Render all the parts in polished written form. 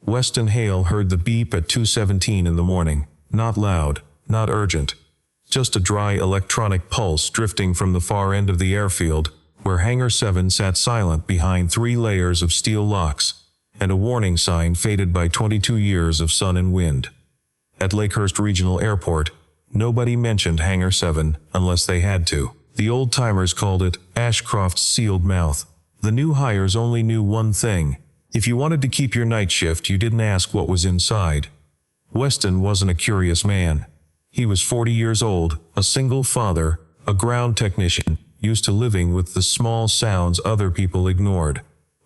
Weston Hale heard the beep at 2:17 in the morning. Not loud, not urgent. Just a dry electronic pulse drifting from the far end of the airfield, where Hangar 7 sat silent behind 3 layers of steel locks, and a warning sign faded by 22 years of sun and wind. At Lakehurst Regional Airport, nobody mentioned Hangar 7 unless they had to. The old-timers called it Ashcroft's sealed mouth. The new hires only knew one thing. If you wanted to keep your night shift, you didn't ask what was inside. Weston wasn't a curious man. He was 40 years old, a single father, a ground technician, used to living with the small sounds other people ignored.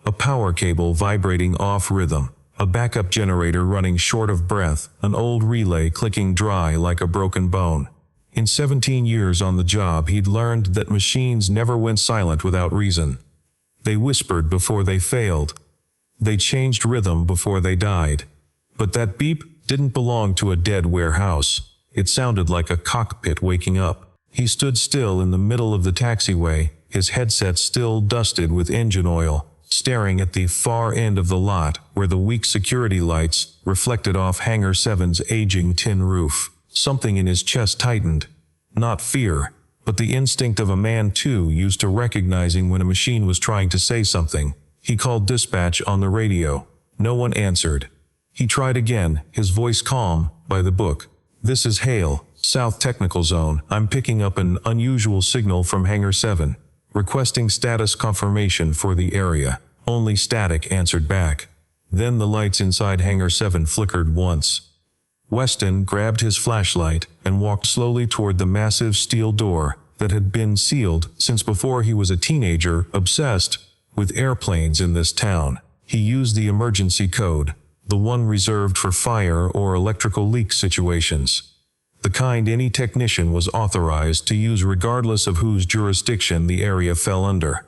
A power cable vibrating off rhythm, a backup generator running short of breath, an old relay clicking dry like a broken bone. In 17 years on the job, he'd learned that machines never went silent without reason. They whispered before they failed. They changed rhythm before they died. But that beep didn't belong to a dead warehouse. It sounded like a cockpit waking up. He stood still in the middle of the taxiway, his headset still dusted with engine oil, staring at the far end of the lot where the weak security lights reflected off Hangar 7's aging tin roof. Something in his chest tightened. Not fear, but the instinct of a man too used to recognizing when a machine was trying to say something. He called dispatch on the radio. No one answered. He tried again, his voice calm, by the book. "This is Hale, South Technical Zone. I'm picking up an unusual signal from Hangar 7. Requesting status confirmation for the area." Only static answered back. Then the lights inside Hangar 7 flickered once. Weston grabbed his flashlight and walked slowly toward the massive steel door that had been sealed since before he was a teenager, obsessed with airplanes in this town. He used the emergency code, the one reserved for fire or electrical leak situations. The kind any technician was authorized to use regardless of whose jurisdiction the area fell under.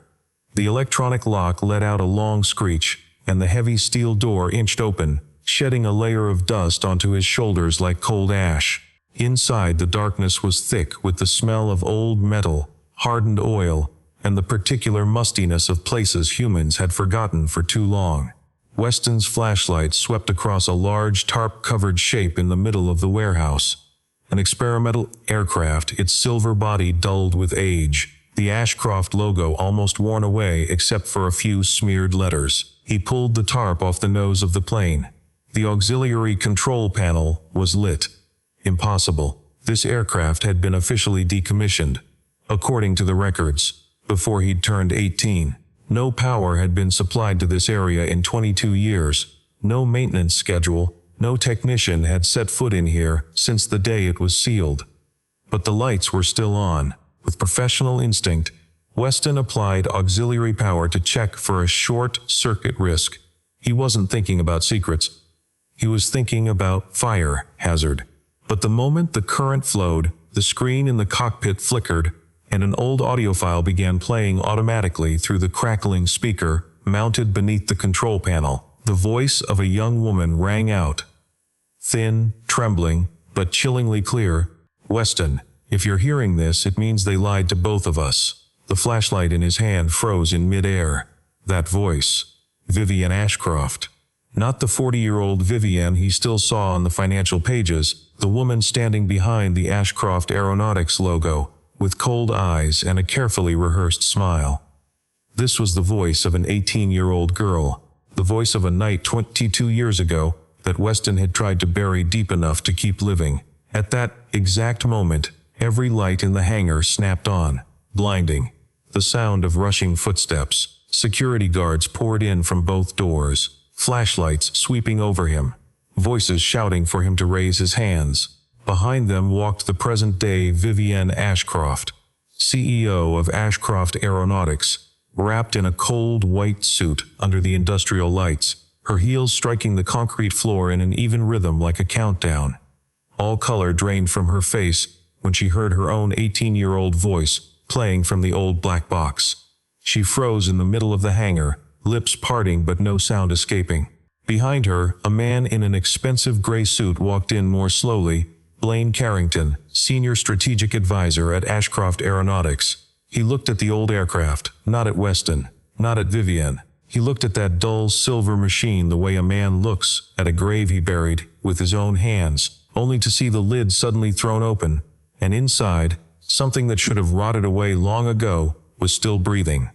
The electronic lock let out a long screech, and the heavy steel door inched open, shedding a layer of dust onto his shoulders like cold ash. Inside, the darkness was thick with the smell of old metal, hardened oil, and the particular mustiness of places humans had forgotten for too long. Weston's flashlight swept across a large tarp-covered shape in the middle of the warehouse. An experimental aircraft, its silver body dulled with age, the Ashcroft logo almost worn away except for a few smeared letters. He pulled the tarp off the nose of the plane. The auxiliary control panel was lit. Impossible. This aircraft had been officially decommissioned, according to the records, before he'd turned 18. No power had been supplied to this area in 22 years. No maintenance schedule. No technician had set foot in here since the day it was sealed. But the lights were still on. With professional instinct, Weston applied auxiliary power to check for a short-circuit risk. He wasn't thinking about secrets. He was thinking about fire hazard. But the moment the current flowed, the screen in the cockpit flickered, and an old audio file began playing automatically through the crackling speaker mounted beneath the control panel. The voice of a young woman rang out. Thin, trembling, but chillingly clear. "Weston, if you're hearing this, it means they lied to both of us." The flashlight in his hand froze in mid-air. That voice. Vivian Ashcroft. Not the 40-year-old Vivian he still saw on the financial pages, the woman standing behind the Ashcroft Aeronautics logo, with cold eyes and a carefully rehearsed smile. This was the voice of an 18-year-old girl, the voice of a night 22 years ago that Weston had tried to bury deep enough to keep living. At that exact moment, every light in the hangar snapped on, blinding. The sound of rushing footsteps. Security guards poured in from both doors, flashlights sweeping over him, voices shouting for him to raise his hands. Behind them walked the present-day Vivienne Ashcroft, CEO of Ashcroft Aeronautics, wrapped in a cold white suit under the industrial lights, her heels striking the concrete floor in an even rhythm like a countdown. All color drained from her face when she heard her own 18-year-old voice playing from the old black box. She froze in the middle of the hangar, lips parting but no sound escaping. Behind her, a man in an expensive gray suit walked in more slowly. Blaine Carrington, Senior Strategic Advisor at Ashcroft Aeronautics. He looked at the old aircraft, not at Weston, not at Vivian. He looked at that dull silver machine the way a man looks at a grave he buried with his own hands, only to see the lid suddenly thrown open, and inside, something that should have rotted away long ago was still breathing.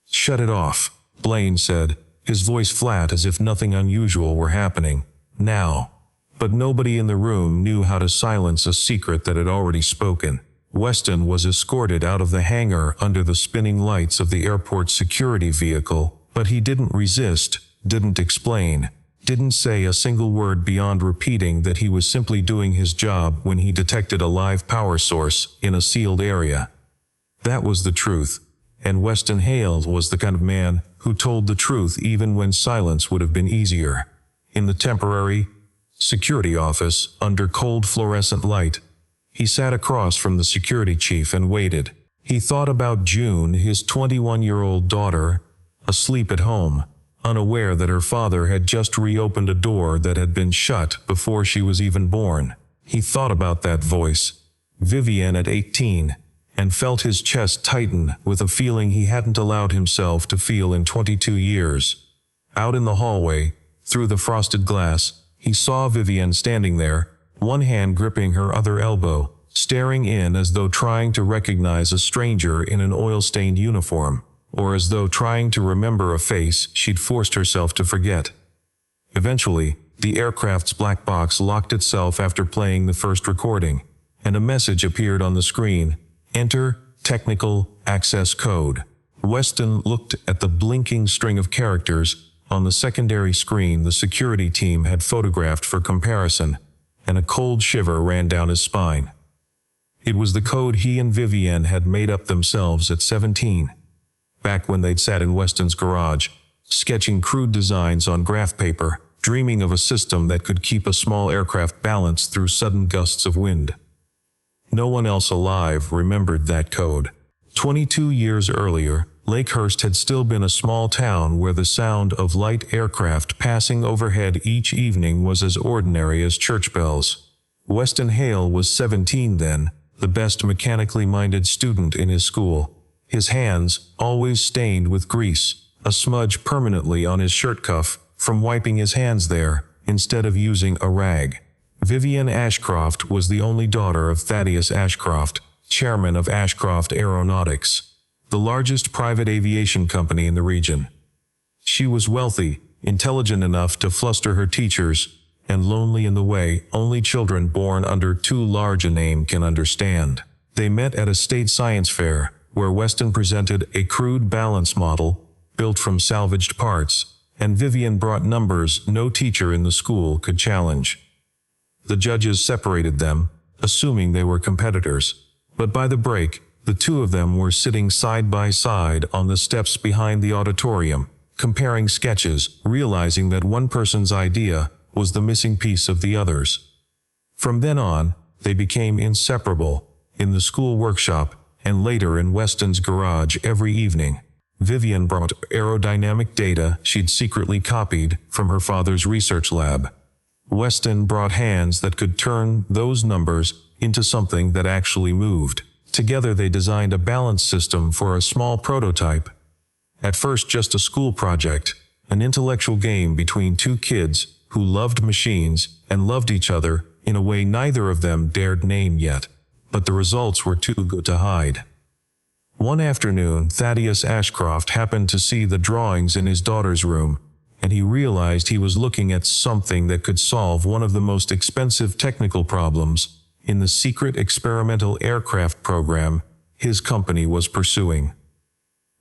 "Shut it off," Blaine said, his voice flat as if nothing unusual were happening. Now. But nobody in the room knew how to silence a secret that had already spoken. Weston was escorted out of the hangar under the spinning lights of the airport security vehicle, but he didn't resist, didn't explain, didn't say a single word beyond repeating that he was simply doing his job when he detected a live power source in a sealed area. That was the truth, and Weston Hale was the kind of man who told the truth even when silence would have been easier. In the temporary security office, under cold fluorescent light, he sat across from the security chief and waited. He thought about June, his 21-year-old daughter, asleep at home, unaware that her father had just reopened a door that had been shut before she was even born. He thought about that voice, Vivian at 18, and felt his chest tighten with a feeling he hadn't allowed himself to feel in 22 years. Out in the hallway, through the frosted glass, he saw Vivian standing there, one hand gripping her other elbow, staring in as though trying to recognize a stranger in an oil-stained uniform, or as though trying to remember a face she'd forced herself to forget. Eventually, the aircraft's black box locked itself after playing the first recording, and a message appeared on the screen: "Enter technical access code." Weston looked at the blinking string of characters on the secondary screen the security team had photographed for comparison, and a cold shiver ran down his spine. It was the code he and Vivian had made up themselves at 17, back when they'd sat in Weston's garage, sketching crude designs on graph paper, dreaming of a system that could keep a small aircraft balanced through sudden gusts of wind. No one else alive remembered that code. 22 years earlier, Lakehurst had still been a small town where the sound of light aircraft passing overhead each evening was as ordinary as church bells. Weston Hale was 17 then, the best mechanically minded student in his school. His hands, always stained with grease, a smudge permanently on his shirt cuff, from wiping his hands there, instead of using a rag. Vivian Ashcroft was the only daughter of Thaddeus Ashcroft, chairman of Ashcroft Aeronautics, the largest private aviation company in the region. She was wealthy, intelligent enough to fluster her teachers, and lonely in the way only children born under too large a name can understand. They met at a state science fair, where Weston presented a crude balance model, built from salvaged parts, and Vivian brought numbers no teacher in the school could challenge. The judges separated them, assuming they were competitors, but by the break, the two of them were sitting side by side on the steps behind the auditorium, comparing sketches, realizing that one person's idea was the missing piece of the other's. From then on, they became inseparable, in the school workshop, and later in Weston's garage every evening. Vivian brought aerodynamic data she'd secretly copied from her father's research lab. Weston brought hands that could turn those numbers into something that actually moved. Together they designed a balance system for a small prototype. At first just a school project, an intellectual game between two kids who loved machines and loved each other in a way neither of them dared name yet, but the results were too good to hide. One afternoon, Thaddeus Ashcroft happened to see the drawings in his daughter's room, and he realized he was looking at something that could solve one of the most expensive technical problems in the secret experimental aircraft program his company was pursuing.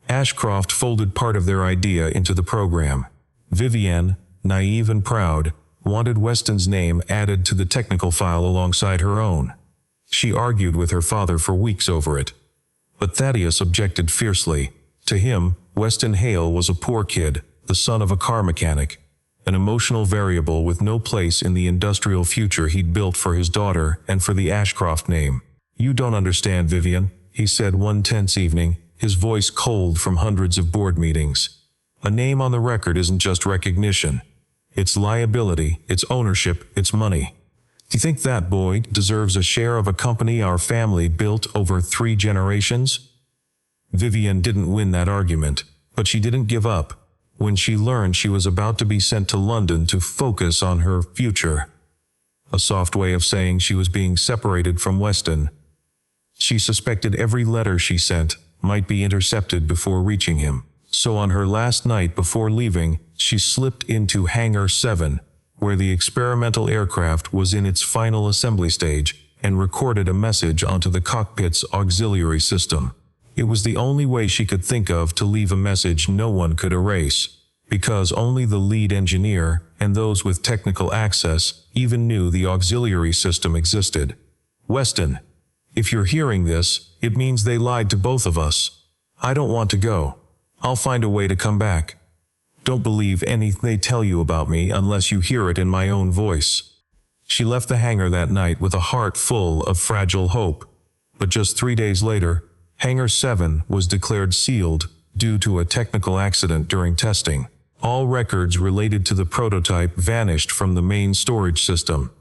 Ashcroft folded part of their idea into the program. Vivian, naive and proud, wanted Weston's name added to the technical file alongside her own. She argued with her father for weeks over it. But Thaddeus objected fiercely. To him, Weston Hale was a poor kid, the son of a car mechanic, an emotional variable with no place in the industrial future he'd built for his daughter and for the Ashcroft name. "You don't understand, Vivian," he said one tense evening, his voice cold from hundreds of board meetings. "A name on the record isn't just recognition. It's liability, it's ownership, it's money. Do you think that boy deserves a share of a company our family built over 3 generations?" Vivian didn't win that argument, but she didn't give up. when she learned she was about to be sent to London to focus on her future. A soft way of saying she was being separated from Weston. She suspected every letter she sent might be intercepted before reaching him. So on her last night before leaving, she slipped into Hangar 7, where the experimental aircraft was in its final assembly stage, and recorded a message onto the cockpit's auxiliary system. It was the only way she could think of to leave a message no one could erase, because only the lead engineer and those with technical access even knew the auxiliary system existed. Weston, if you're hearing this, it means they lied to both of us. I don't want to go. I'll find a way to come back. Don't believe anything they tell you about me unless you hear it in my own voice. She left the hangar that night with a heart full of fragile hope. But just 3 days later, Hangar 7 was declared sealed due to a technical accident during testing. All records related to the prototype vanished from the main storage system.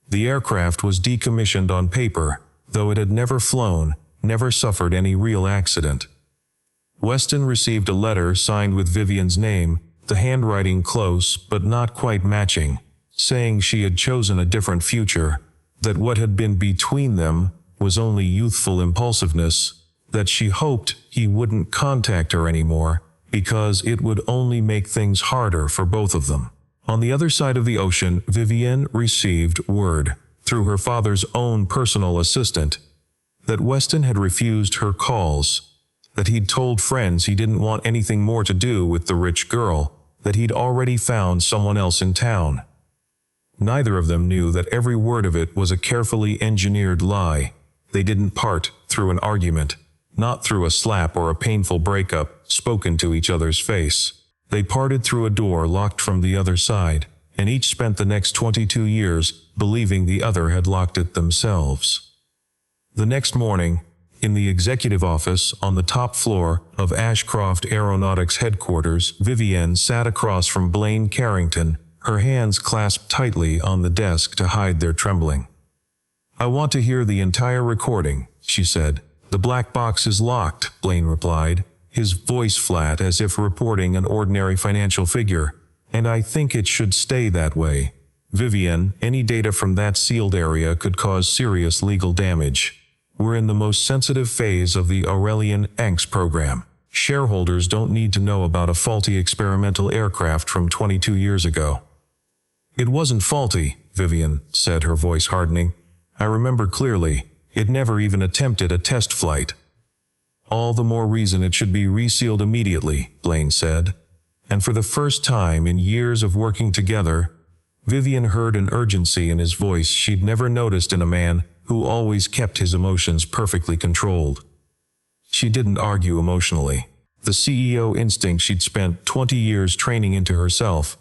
The aircraft was decommissioned on paper, though it had never flown, never suffered any real accident. Weston received a letter signed with Vivian's name, the handwriting close but not quite matching, saying she had chosen a different future, that what had been between them was only youthful impulsiveness, that she hoped he wouldn't contact her anymore, because it would only make things harder for both of them. On the other side of the ocean, Vivian received word, through her father's own personal assistant, that Weston had refused her calls, that he'd told friends he didn't want anything more to do with the rich girl, that he'd already found someone else in town. Neither of them knew that every word of it was a carefully engineered lie. They didn't part through an argument, not through a slap or a painful breakup spoken to each other's face. They parted through a door locked from the other side, and each spent the next 22 years believing the other had locked it themselves. The next morning, in the executive office on the top floor of Ashcroft Aeronautics headquarters, Vivian sat across from Blaine Carrington, her hands clasped tightly on the desk to hide their trembling. "I want to hear the entire recording," she said. "The black box is locked," Blaine replied, his voice flat as if reporting an ordinary financial figure, "and I think it should stay that way. Vivian, any data from that sealed area could cause serious legal damage. We're in the most sensitive phase of the Aurelian X program. Shareholders don't need to know about a faulty experimental aircraft from 22 years ago." "It wasn't faulty," Vivian said, her voice hardening. "I remember clearly. It never even attempted a test flight." "All the more reason it should be resealed immediately," Blaine said. And for the first time in years of working together, Vivian heard an urgency in his voice she'd never noticed in a man who always kept his emotions perfectly controlled. She didn't argue emotionally. The CEO instinct she'd spent 20 years training into herself,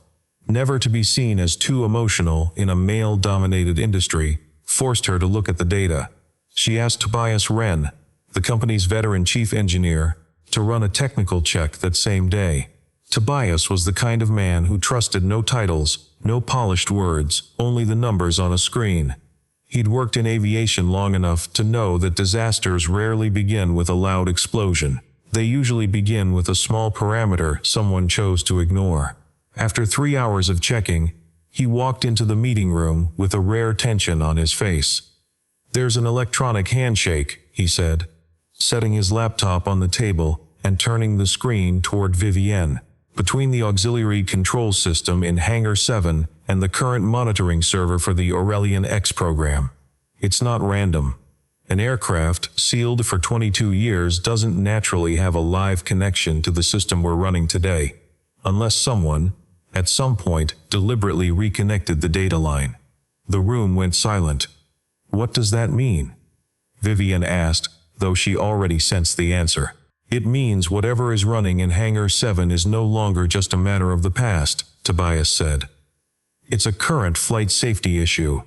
never to be seen as too emotional in a male-dominated industry, forced her to look at the data. She asked Tobias Wren, the company's veteran chief engineer, to run a technical check that same day. Tobias was the kind of man who trusted no titles, no polished words, only the numbers on a screen. He'd worked in aviation long enough to know that disasters rarely begin with a loud explosion. They usually begin with a small parameter someone chose to ignore. After 3 hours of checking, he walked into the meeting room with a rare tension on his face. "There's an electronic handshake," he said, setting his laptop on the table and turning the screen toward Vivienne, "between the auxiliary control system in Hangar 7 and the current monitoring server for the Aurelian X program. It's not random. An aircraft sealed for 22 years doesn't naturally have a live connection to the system we're running today, unless someone, at some point, deliberately reconnected the data line." The room went silent. "What does that mean?" Vivian asked, though she already sensed the answer. "It means whatever is running in Hangar 7 is no longer just a matter of the past," Tobias said. "It's a current flight safety issue.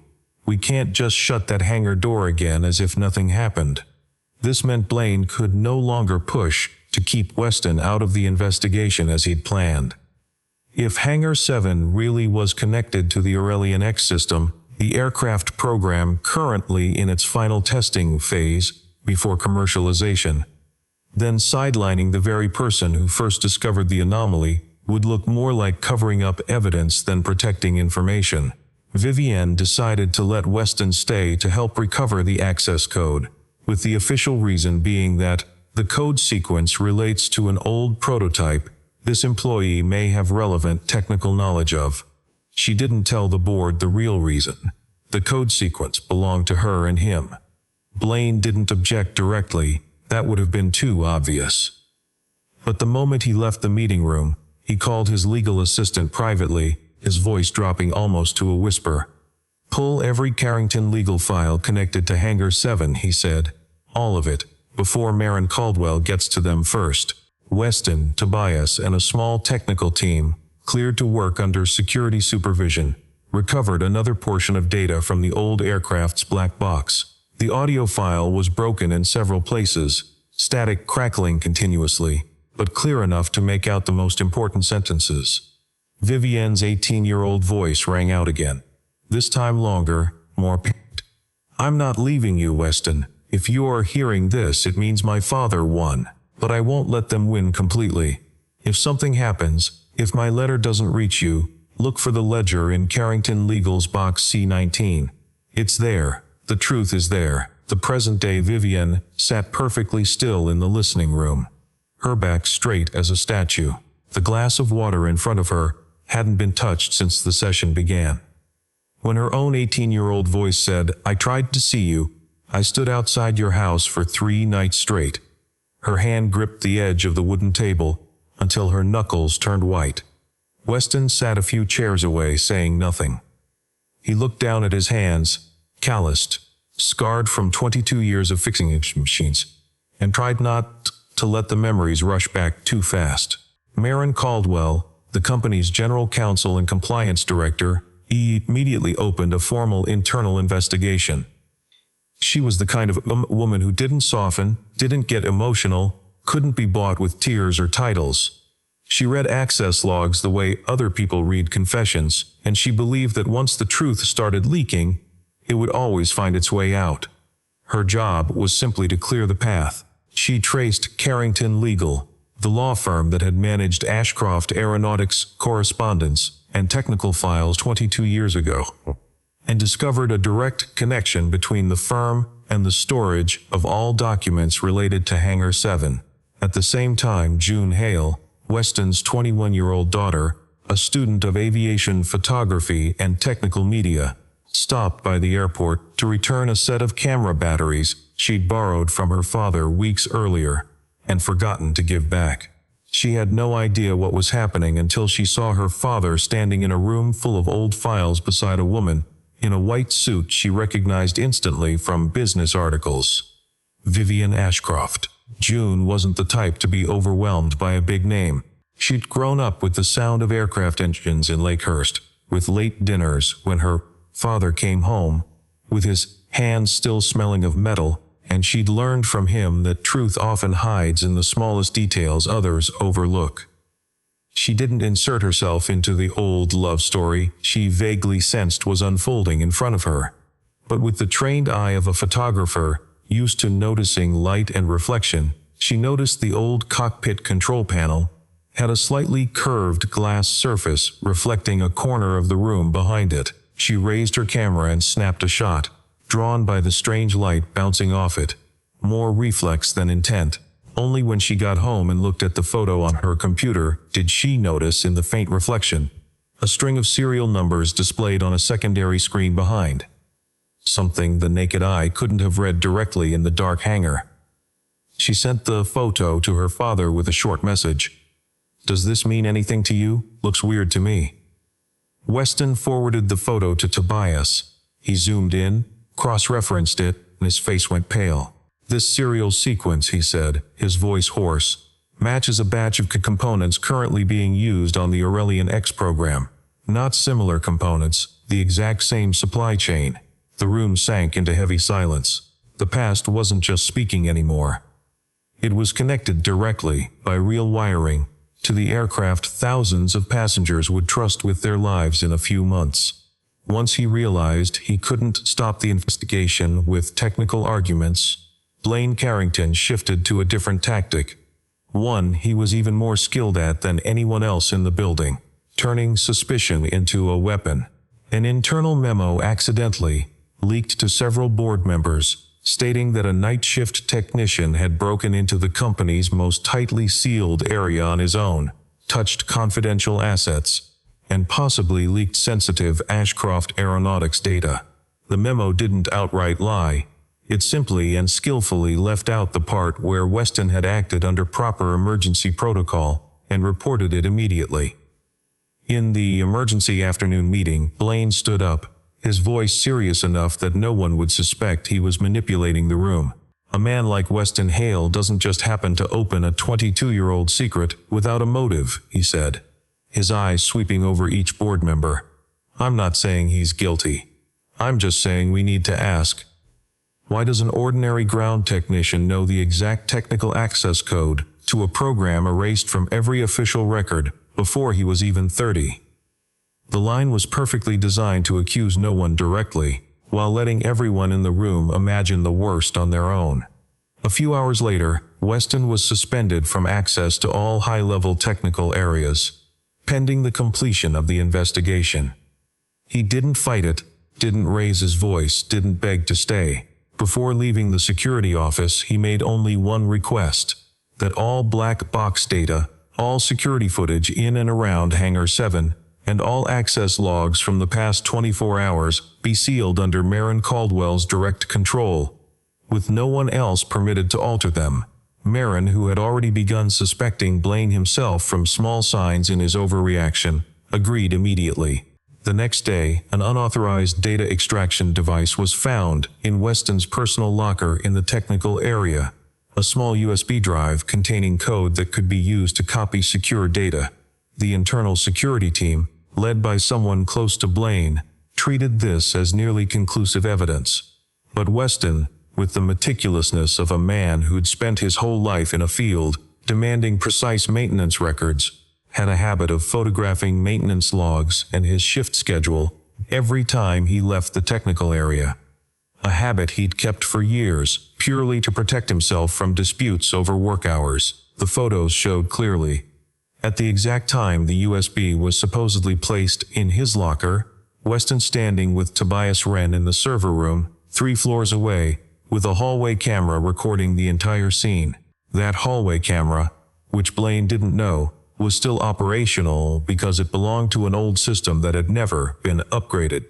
We can't just shut that hangar door again as if nothing happened." This meant Blaine could no longer push to keep Weston out of the investigation as he'd planned. If Hangar 7 really was connected to the Aurelian X system, the aircraft program currently in its final testing phase before commercialization, then sidelining the very person who first discovered the anomaly would look more like covering up evidence than protecting information. Vivienne decided to let Weston stay to help recover the access code, with the official reason being that the code sequence relates to an old prototype this employee may have relevant technical knowledge of. She didn't tell the board the real reason. The code sequence belonged to her and him. Blaine didn't object directly, that would have been too obvious. But the moment he left the meeting room, he called his legal assistant privately, his voice dropping almost to a whisper. "Pull every Carrington legal file connected to Hangar 7, he said. "All of it, before Marin Caldwell gets to them first." Weston, Tobias, and a small technical team, cleared to work under security supervision, recovered another portion of data from the old aircraft's black box. The audio file was broken in several places, static crackling continuously, but clear enough to make out the most important sentences. Vivienne's 18-year-old voice rang out again. This time longer, more picked. "I'm not leaving you, Weston. If you are hearing this, it means my father won. But I won't let them win completely. If something happens, if my letter doesn't reach you, look for the ledger in Carrington Legal's box C19. It's there. The truth is there." The present-day Vivienne sat perfectly still in the listening room, her back straight as a statue. The glass of water in front of her hadn't been touched since the session began. When her own 18-year-old voice said, "I tried to see you. I stood outside your house for 3 nights straight." Her hand gripped the edge of the wooden table until her knuckles turned white. Weston sat a few chairs away, saying nothing. He looked down at his hands, calloused, scarred from 22 years of fixing machines, and tried not to let the memories rush back too fast. Marin Caldwell, the company's general counsel and compliance director, immediately opened a formal internal investigation. She was the kind of woman who didn't soften, didn't get emotional, couldn't be bought with tears or titles. She read access logs the way other people read confessions, and she believed that once the truth started leaking, it would always find its way out. Her job was simply to clear the path. She traced Carrington Legal, the law firm that had managed Ashcroft Aeronautics correspondence and technical files 22 years ago, and discovered a direct connection between the firm and the storage of all documents related to Hangar 7. At the same time, June Hale, Weston's 21-year-old daughter, a student of aviation photography and technical media, stopped by the airport to return a set of camera batteries she'd borrowed from her father weeks earlier and forgotten to give back. She had no idea what was happening until she saw her father standing in a room full of old files beside a woman in a white suit she recognized instantly from business articles. Vivienne Ashcroft. June wasn't the type to be overwhelmed by a big name. She'd grown up with the sound of aircraft engines in Lakehurst, with late dinners when her father came home, with his hands still smelling of metal, and she'd learned from him that truth often hides in the smallest details others overlook. She didn't insert herself into the old love story she vaguely sensed was unfolding in front of her. But with the trained eye of a photographer, used to noticing light and reflection, she noticed the old cockpit control panel had a slightly curved glass surface reflecting a corner of the room behind it. She raised her camera and snapped a shot, drawn by the strange light bouncing off it, more reflex than intent. Only when she got home and looked at the photo on her computer did she notice in the faint reflection a string of serial numbers displayed on a secondary screen behind. Something the naked eye couldn't have read directly in the dark hangar. She sent the photo to her father with a short message. "Does this mean anything to you? Looks weird to me." Weston forwarded the photo to Tobias. He zoomed in, cross-referenced it, and his face went pale. "This serial sequence," he said, his voice hoarse, "matches a batch of components currently being used on the Aurelian X program. Not similar components, the exact same supply chain." The room sank into heavy silence. The past wasn't just speaking anymore. It was connected directly, by real wiring, to the aircraft thousands of passengers would trust with their lives in a few months. Once he realized he couldn't stop the investigation with technical arguments, Blaine Carrington shifted to a different tactic. one he was even more skilled at than anyone else in the building, turning suspicion into a weapon. An internal memo accidentally leaked to several board members, stating that a night shift technician had broken into the company's most tightly sealed area on his own, touched confidential assets, and possibly leaked sensitive Ashcroft Aeronautics data. The memo didn't outright lie. It simply and skillfully left out the part where Weston had acted under proper emergency protocol and reported it immediately. In the emergency afternoon meeting, Blaine stood up, his voice serious enough that no one would suspect he was manipulating the room. A man like Weston Hale doesn't just happen to open a 22-year-old secret without a motive, he said, his eyes sweeping over each board member. I'm not saying he's guilty. I'm just saying we need to ask, why does an ordinary ground technician know the exact technical access code to a program erased from every official record before he was even 30? The line was perfectly designed to accuse no one directly, while letting everyone in the room imagine the worst on their own. A few hours later, Weston was suspended from access to all high-level technical areas, pending the completion of the investigation. He didn't fight it, didn't raise his voice, didn't beg to stay. Before leaving the security office, he made only one request: that all black box data, all security footage in and around Hangar 7, and all access logs from the past 24 hours be sealed under Marin Caldwell's direct control, with no one else permitted to alter them. Marin, who had already begun suspecting Blaine himself from small signs in his overreaction, agreed immediately. The next day, an unauthorized data extraction device was found in Weston's personal locker in the technical area, a small USB drive containing code that could be used to copy secure data. The internal security team, led by someone close to Blaine, treated this as nearly conclusive evidence. But Weston, with the meticulousness of a man who'd spent his whole life in a field, demanding precise maintenance records, had a habit of photographing maintenance logs and his shift schedule every time he left the technical area. A habit he'd kept for years, purely to protect himself from disputes over work hours. The photos showed clearly. At the exact time the USB was supposedly placed in his locker, Weston standing with Tobias Wren in the server room, 3 floors away, with a hallway camera recording the entire scene. That hallway camera, which Blaine didn't know, was still operational because it belonged to an old system that had never been upgraded,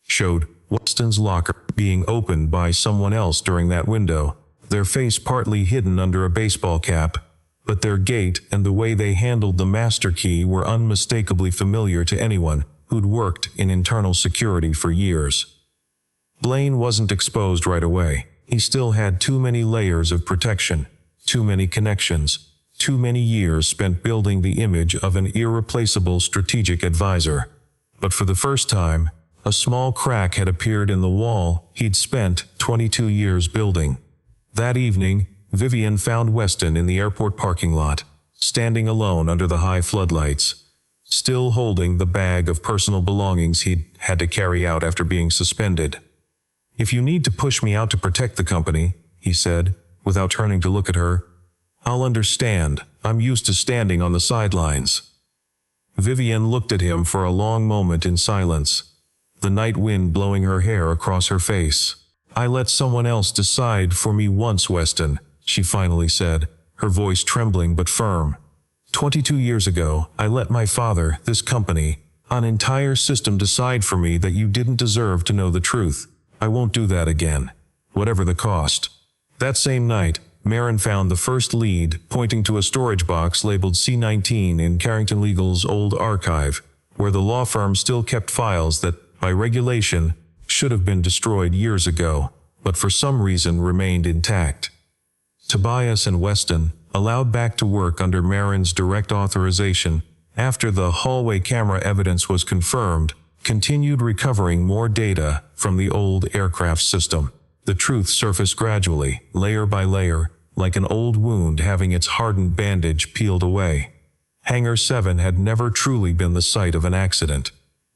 showed Weston's locker being opened by someone else during that window, their face partly hidden under a baseball cap, but their gait and the way they handled the master key were unmistakably familiar to anyone who'd worked in internal security for years. Blaine wasn't exposed right away. He still had too many layers of protection, too many connections, too many years spent building the image of an irreplaceable strategic advisor. But for the first time, a small crack had appeared in the wall he'd spent 22 years building. That evening, Vivian found Weston in the airport parking lot, standing alone under the high floodlights, still holding the bag of personal belongings he'd had to carry out after being suspended. "If you need to push me out to protect the company," he said, without turning to look at her, "I'll understand. I'm used to standing on the sidelines." Vivian looked at him for a long moment in silence, the night wind blowing her hair across her face. "I let someone else decide for me once, Weston," she finally said, her voice trembling but firm. 22 years ago, I let my father, this company, an entire system decide for me that you didn't deserve to know the truth. I won't do that again, whatever the cost." That same night, Marin found the first lead pointing to a storage box labeled C19 in Carrington Legal's old archive, where the law firm still kept files that, by regulation, should have been destroyed years ago, but for some reason remained intact. Tobias and Weston, allowed back to work under Marin's direct authorization, after the hallway camera evidence was confirmed, continued recovering more data from the old aircraft system. The truth surfaced gradually, layer by layer, like an old wound having its hardened bandage peeled away. Hangar 7 had never truly been the site of an accident.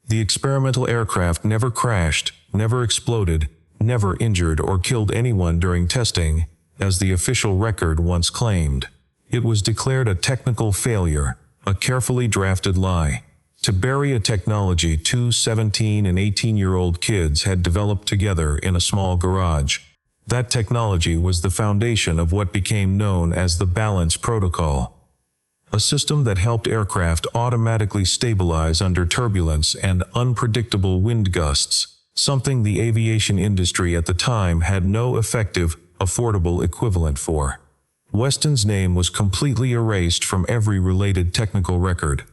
The experimental aircraft never crashed, never exploded, never injured or killed anyone during testing, as the official record once claimed. It was declared a technical failure, a carefully drafted lie. To bury a technology two 17 and 18-year-old kids had developed together in a small garage. That technology was the foundation of what became known as the balance protocol, a system that helped aircraft automatically stabilize under turbulence and unpredictable wind gusts, something the aviation industry at the time had no effective, affordable equivalent for. Weston's name was completely erased from every related technical record.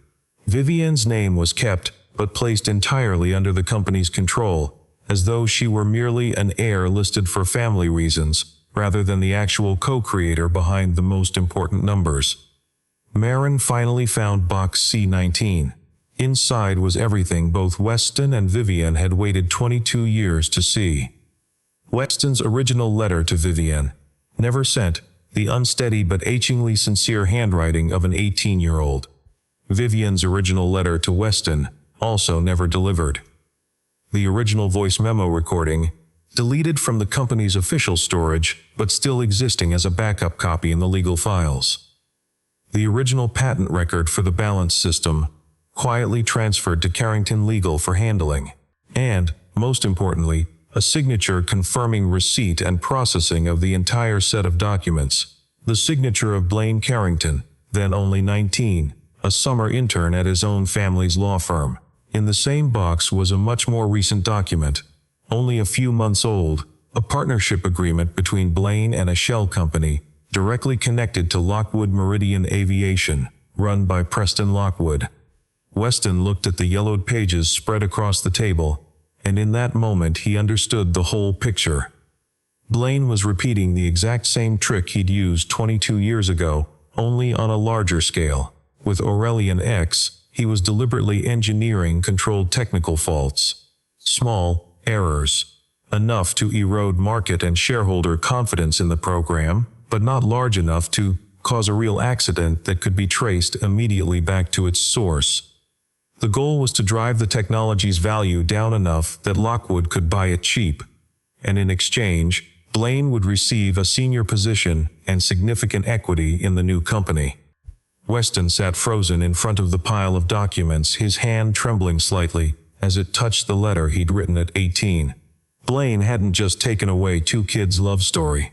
Vivian's name was kept, but placed entirely under the company's control, as though she were merely an heir listed for family reasons, rather than the actual co-creator behind the most important numbers. Marin finally found box C-19. Inside was everything both Weston and Vivian had waited 22 years to see. Weston's original letter to Vivian, never sent, the unsteady but achingly sincere handwriting of an 18-year-old. Vivian's original letter to Weston, also never delivered. The original voice memo recording, deleted from the company's official storage, but still existing as a backup copy in the legal files. The original patent record for the balance system, quietly transferred to Carrington Legal for handling. And, most importantly, a signature confirming receipt and processing of the entire set of documents. The signature of Blaine Carrington, then only 19, a summer intern at his own family's law firm. In the same box was a much more recent document, only a few months old, a partnership agreement between Blaine and a shell company, directly connected to Lockwood Meridian Aviation, run by Preston Lockwood. Weston looked at the yellowed pages spread across the table, and in that moment he understood the whole picture. Blaine was repeating the exact same trick he'd used 22 years ago, only on a larger scale. With Aurelian X, he was deliberately engineering controlled technical faults. Small errors, enough to erode market and shareholder confidence in the program, but not large enough to cause a real accident that could be traced immediately back to its source. The goal was to drive the technology's value down enough that Lockwood could buy it cheap, and in exchange, Blaine would receive a senior position and significant equity in the new company. Weston sat frozen in front of the pile of documents, his hand trembling slightly as it touched the letter he'd written at 18. Blaine hadn't just taken away two kids' love story.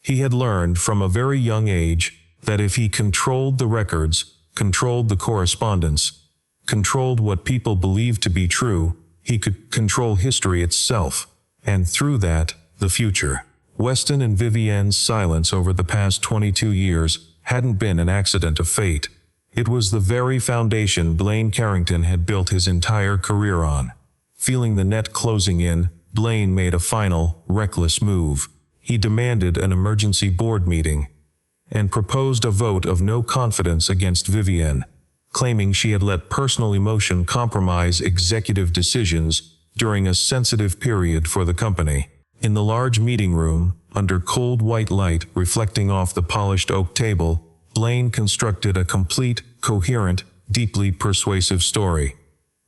He had learned from a very young age that if he controlled the records, controlled the correspondence, controlled what people believed to be true, he could control history itself, and through that, the future. Weston and Vivian's silence over the past 22 years hadn't been an accident of fate. It was the very foundation Blaine Carrington had built his entire career on. Feeling the net closing in, Blaine made a final, reckless move. He demanded an emergency board meeting and proposed a vote of no confidence against Vivian, claiming she had let personal emotion compromise executive decisions during a sensitive period for the company. In the large meeting room, under cold white light reflecting off the polished oak table, Blaine constructed a complete, coherent, deeply persuasive story.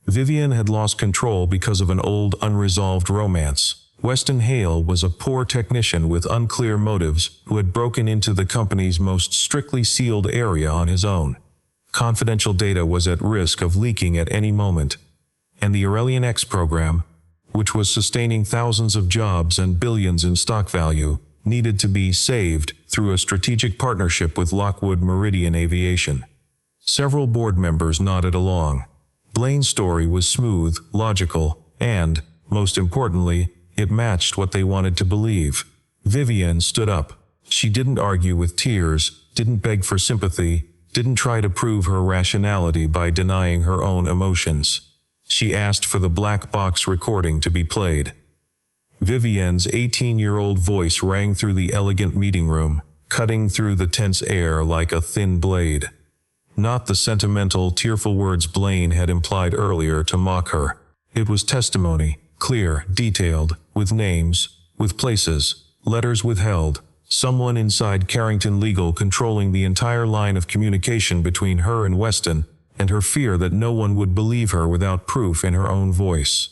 Vivian had lost control because of an old, unresolved romance. Weston Hale was a poor technician with unclear motives who had broken into the company's most strictly sealed area on his own. Confidential data was at risk of leaking at any moment, and the Aurelian X program, which was sustaining thousands of jobs and billions in stock value, needed to be saved through a strategic partnership with Lockwood Meridian Aviation. Several board members nodded along. Blaine's story was smooth, logical, and, most importantly, it matched what they wanted to believe. Vivian stood up. She didn't argue with tears, didn't beg for sympathy, didn't try to prove her rationality by denying her own emotions. She asked for the black box recording to be played. Vivian's 18-year-old voice rang through the elegant meeting room, cutting through the tense air like a thin blade. Not the sentimental, tearful words Blaine had implied earlier to mock her. It was testimony, clear, detailed, with names, with places, letters withheld, someone inside Carrington Legal controlling the entire line of communication between her and Weston, and her fear that no one would believe her without proof in her own voice.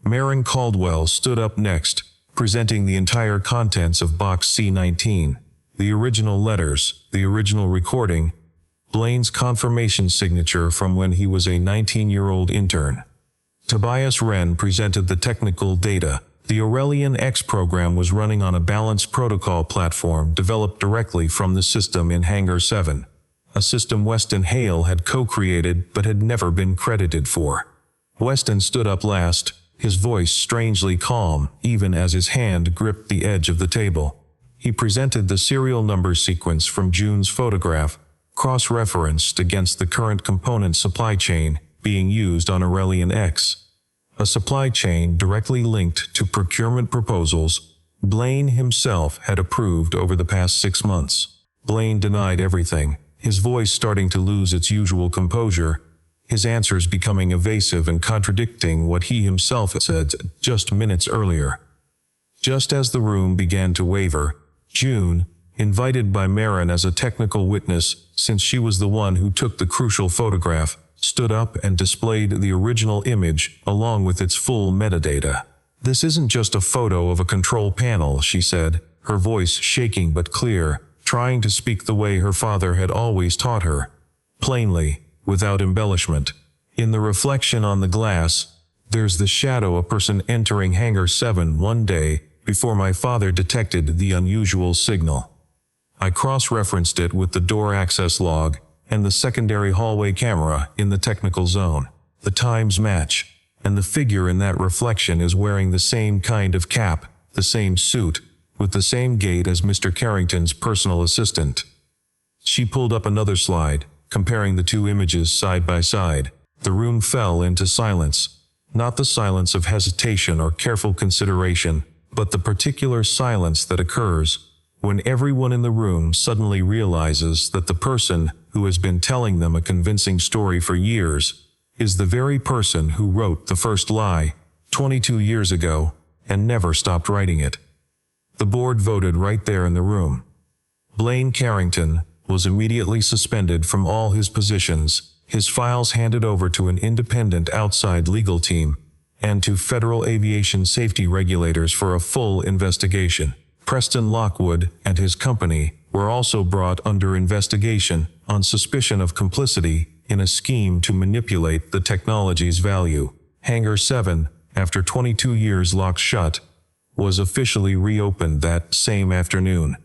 Marin Caldwell stood up next, presenting the entire contents of box C-19. The original letters, the original recording, Blaine's confirmation signature from when he was a 19-year-old intern. Tobias Wren presented the technical data. The Aurelian X program was running on a balanced protocol platform developed directly from the system in Hangar 7, a system Weston Hale had co-created but had never been credited for. Weston stood up last, his voice strangely calm, even as his hand gripped the edge of the table. He presented the serial number sequence from June's photograph, cross-referenced against the current component supply chain being used on Aurelian X. A supply chain directly linked to procurement proposals Blaine himself had approved over the past 6 months. Blaine denied everything, his voice starting to lose its usual composure, his answers becoming evasive and contradicting what he himself had said just minutes earlier. Just as the room began to waver, June, invited by Marin as a technical witness since she was the one who took the crucial photograph, stood up and displayed the original image along with its full metadata. "This isn't just a photo of a control panel," she said, her voice shaking but clear, trying to speak the way her father had always taught her. Plainly, without embellishment. "In the reflection on the glass, there's the shadow of a person entering Hangar 7 one day before my father detected the unusual signal. I cross-referenced it with the door access log and the secondary hallway camera in the technical zone. The times match, and the figure in that reflection is wearing the same kind of cap, the same suit, with the same gait as Mr. Carrington's personal assistant." She pulled up another slide, comparing the two images side by side. The room fell into silence. Not the silence of hesitation or careful consideration, but the particular silence that occurs when everyone in the room suddenly realizes that the person who has been telling them a convincing story for years is the very person who wrote the first lie 22 years ago and never stopped writing it. The board voted right there in the room. Blaine Carrington was immediately suspended from all his positions, his files handed over to an independent outside legal team, and to federal aviation safety regulators for a full investigation. Preston Lockwood and his company were also brought under investigation on suspicion of complicity in a scheme to manipulate the technology's value. Hangar 7, after 22 years locked shut, was officially reopened that same afternoon.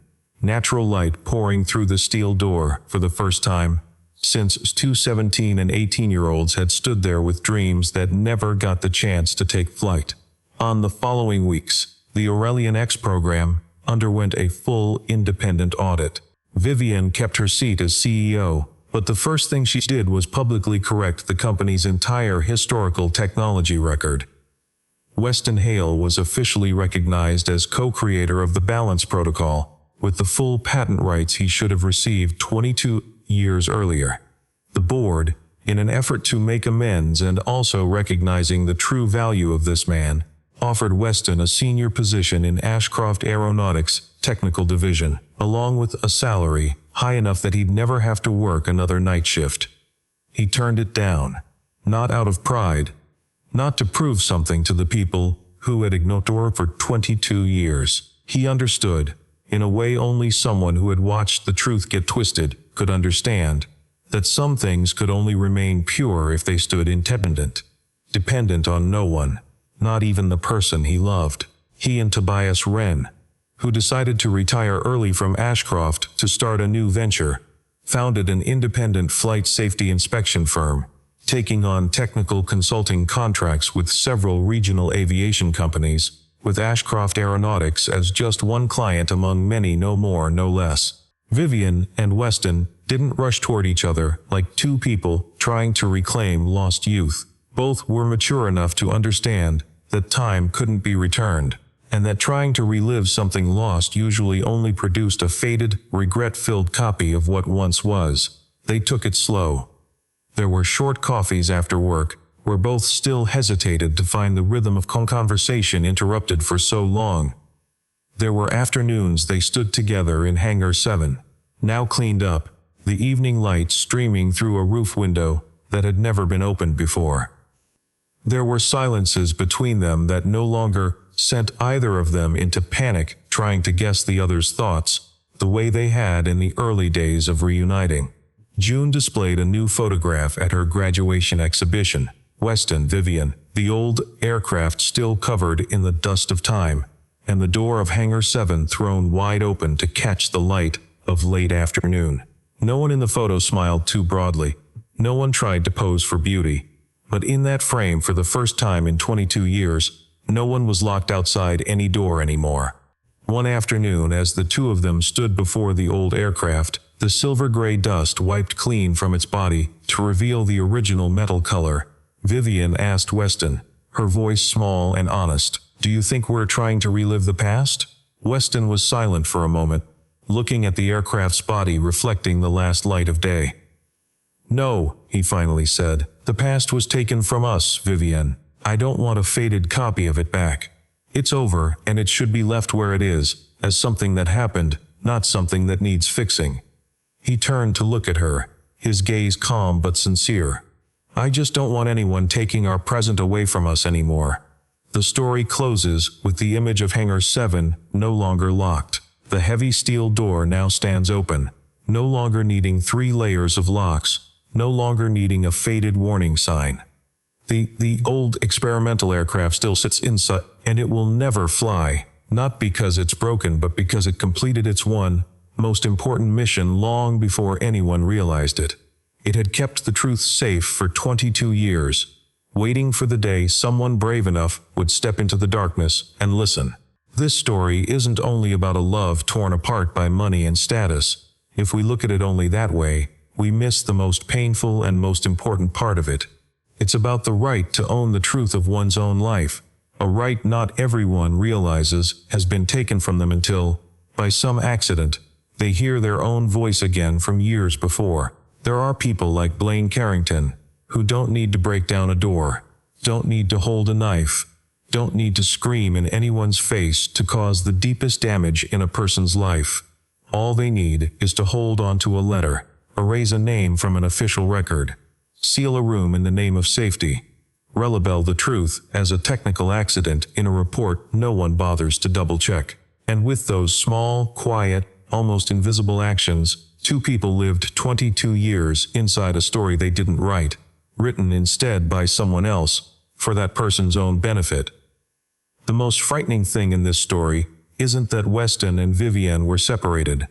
Natural light pouring through the steel door for the first time since two 17- and 18-year-olds had stood there with dreams that never got the chance to take flight. On the following weeks, the Aurelian X program underwent a full independent audit. Vivian kept her seat as CEO, but the first thing she did was publicly correct the company's entire historical technology record. Weston Hale was officially recognized as co-creator of the Balance Protocol, with the full patent rights he should have received 22 years earlier. The board, in an effort to make amends and also recognizing the true value of this man, offered Weston a senior position in Ashcroft Aeronautics' technical division, along with a salary high enough that he'd never have to work another night shift. He turned it down, not out of pride, not to prove something to the people who had ignored her for 22 years. He understood, in a way only someone who had watched the truth get twisted could understand, that some things could only remain pure if they stood independent, dependent on no one, not even the person he loved. He and Tobias Wren, who decided to retire early from Ashcroft to start a new venture, founded an independent flight safety inspection firm, taking on technical consulting contracts with several regional aviation companies, with Ashcroft Aeronautics as just one client among many, no more, no less. Vivian and Weston didn't rush toward each other like two people trying to reclaim lost youth. Both were mature enough to understand that time couldn't be returned, and that trying to relive something lost usually only produced a faded, regret-filled copy of what once was. They took it slow. There were short coffees after work, where both still hesitated to find the rhythm of conversation interrupted for so long. There were afternoons they stood together in Hangar 7, now cleaned up, the evening light streaming through a roof window that had never been opened before. There were silences between them that no longer sent either of them into panic trying to guess the other's thoughts, the way they had in the early days of reuniting. June displayed a new photograph at her graduation exhibition. Weston, Vivian, the old aircraft still covered in the dust of time, and the door of Hangar 7 thrown wide open to catch the light of late afternoon. No one in the photo smiled too broadly. No one tried to pose for beauty. But in that frame, for the first time in 22 years, no one was locked outside any door anymore. One afternoon, as the two of them stood before the old aircraft, the silver-gray dust wiped clean from its body to reveal the original metal color. Vivian asked Weston, her voice small and honest, "Do you think we're trying to relive the past?" Weston was silent for a moment, looking at the aircraft's body reflecting the last light of day. "No," he finally said. "The past was taken from us, Vivian. I don't want a faded copy of it back. It's over, and it should be left where it is, as something that happened, not something that needs fixing." He turned to look at her, his gaze calm but sincere. "I just don't want anyone taking our present away from us anymore." The story closes with the image of Hangar 7 no longer locked. The heavy steel door now stands open, no longer needing 3 layers of locks, no longer needing a faded warning sign. The old experimental aircraft still sits inside, and it will never fly, not because it's broken but because it completed its one most important mission long before anyone realized it. It had kept the truth safe for 22 years, waiting for the day someone brave enough would step into the darkness and listen. This story isn't only about a love torn apart by money and status. If we look at it only that way, we miss the most painful and most important part of it. It's about the right to own the truth of one's own life, a right not everyone realizes has been taken from them until, by some accident, they hear their own voice again from years before. There are people like Blaine Carrington, who don't need to break down a door, don't need to hold a knife, don't need to scream in anyone's face to cause the deepest damage in a person's life. All they need is to hold onto a letter, erase a name from an official record, seal a room in the name of safety, relabel the truth as a technical accident in a report no one bothers to double-check. And with those small, quiet, almost invisible actions, 2 people lived 22 years inside a story they didn't write, written instead by someone else, for that person's own benefit. The most frightening thing in this story isn't that Weston and Vivian were separated.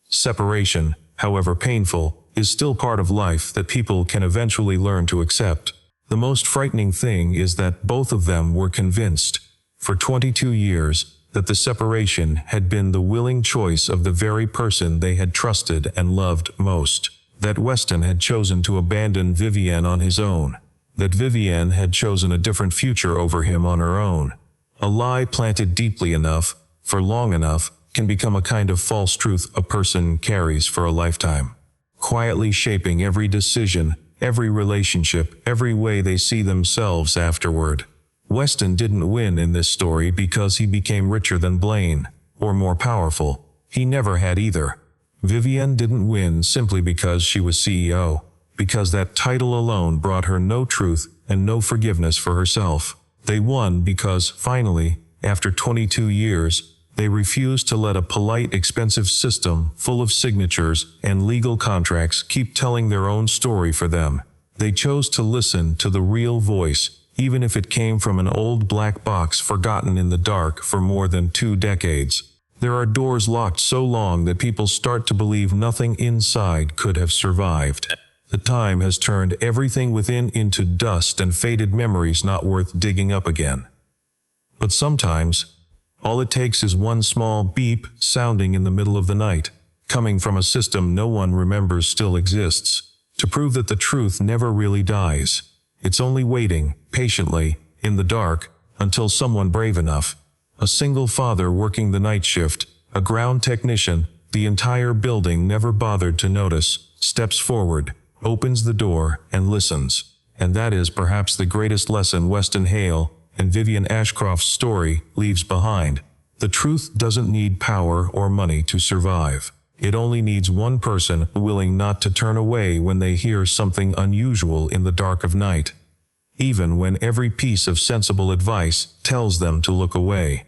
Separation, however painful, is still part of life that people can eventually learn to accept. The most frightening thing is that both of them were convinced, for 22 years, that the separation had been the willing choice of the very person they had trusted and loved most. That Weston had chosen to abandon Vivian on his own. That Vivian had chosen a different future over him on her own. A lie planted deeply enough, for long enough, can become a kind of false truth a person carries for a lifetime, quietly shaping every decision, every relationship, every way they see themselves afterward. Weston didn't win in this story because he became richer than Blaine, or more powerful. He never had either. Vivian didn't win simply because she was CEO, because that title alone brought her no truth and no forgiveness for herself. They won because, finally, after 22 years, they refused to let a polite, expensive system full of signatures and legal contracts keep telling their own story for them. They chose to listen to the real voice, even if it came from an old black box forgotten in the dark for more than 2 decades. There are doors locked so long that people start to believe nothing inside could have survived. The time has turned everything within into dust and faded memories not worth digging up again. But sometimes, all it takes is one small beep sounding in the middle of the night, coming from a system no one remembers still exists, to prove that the truth never really dies. It's only waiting, patiently, in the dark, until someone brave enough, a single father working the night shift, a ground technician, the entire building never bothered to notice, steps forward, opens the door, and listens. And that is perhaps the greatest lesson Weston Hale and Vivian Ashcroft's story leaves behind. The truth doesn't need power or money to survive. It only needs one person willing not to turn away when they hear something unusual in the dark of night, even when every piece of sensible advice tells them to look away.